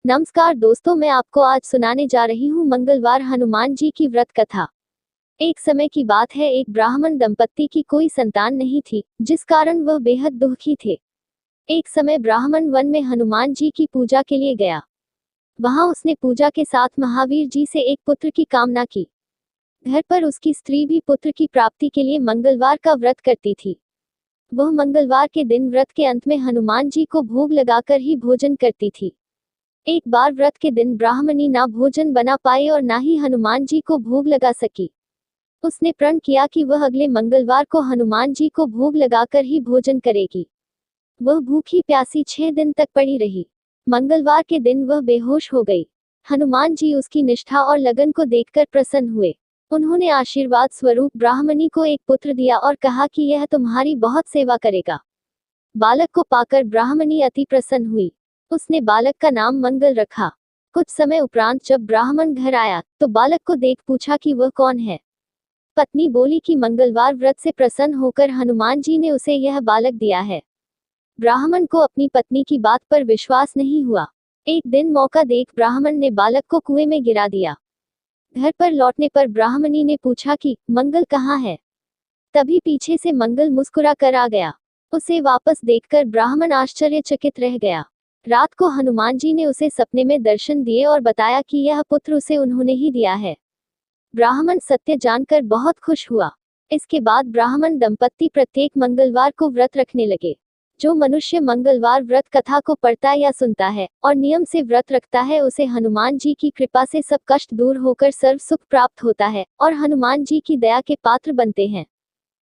नमस्कार दोस्तों, मैं आपको आज सुनाने जा रही हूँ मंगलवार हनुमान जी की व्रत कथा। एक समय की बात है, एक ब्राह्मण दंपत्ति की कोई संतान नहीं थी, जिस कारण वह बेहद दुखी थे। एक समय ब्राह्मण वन में हनुमान जी की पूजा के लिए गया। वहां उसने पूजा के साथ महावीर जी से एक पुत्र की कामना की। घर पर उसकी स्त्री भी पुत्र की प्राप्ति के लिए मंगलवार का व्रत करती थी। वह मंगलवार के दिन व्रत के अंत में हनुमान जी को भोग लगाकर ही भोजन करती थी। एक बार व्रत के दिन ब्राह्मणी ना भोजन बना पाई और ना ही हनुमान जी को भोग लगा सकी। उसने प्रण किया कि वह अगले मंगलवार को हनुमान जी को भोग लगाकर ही भोजन करेगी। वह भूखी प्यासी 6 दिन तक पड़ी रही। मंगलवार के दिन वह बेहोश हो गई। हनुमान जी उसकी निष्ठा और लगन को देखकर प्रसन्न हुए। उन्होंने आशीर्वाद स्वरूप ब्राह्मणी को एक पुत्र दिया और कहा कि यह तुम्हारी बहुत सेवा करेगा। बालक को पाकर ब्राह्मणी अति प्रसन्न हुई। उसने बालक का नाम मंगल रखा। कुछ समय उपरांत जब ब्राह्मण घर आया तो बालक को देख पूछा कि वह कौन है। पत्नी बोली कि मंगलवार व्रत से प्रसन्न होकर हनुमान जी ने उसे यह बालक दिया है। ब्राह्मण को अपनी पत्नी की बात पर विश्वास नहीं हुआ। एक दिन मौका देख ब्राह्मण ने बालक को कुएं में गिरा दिया। घर पर लौटने पर ब्राह्मणी ने पूछा कि मंगल कहाँ है। तभी पीछे से मंगल मुस्कुरा कर आ गया। उसे वापस देखकर ब्राह्मण आश्चर्यचकित रह गया। रात को हनुमान जी ने उसे सपने में दर्शन दिए और बताया कि यह पुत्र उसे उन्होंने ही दिया है। ब्राह्मण सत्य जानकर बहुत खुश हुआ। इसके बाद ब्राह्मण दंपत्ति प्रत्येक मंगलवार को व्रत रखने लगे। जो मनुष्य मंगलवार व्रत कथा को पढ़ता या सुनता है और नियम से व्रत रखता है, उसे हनुमान जी की कृपा से सब कष्ट दूर होकर सर्व सुख प्राप्त होता है और हनुमान जी की दया के पात्र बनते हैं।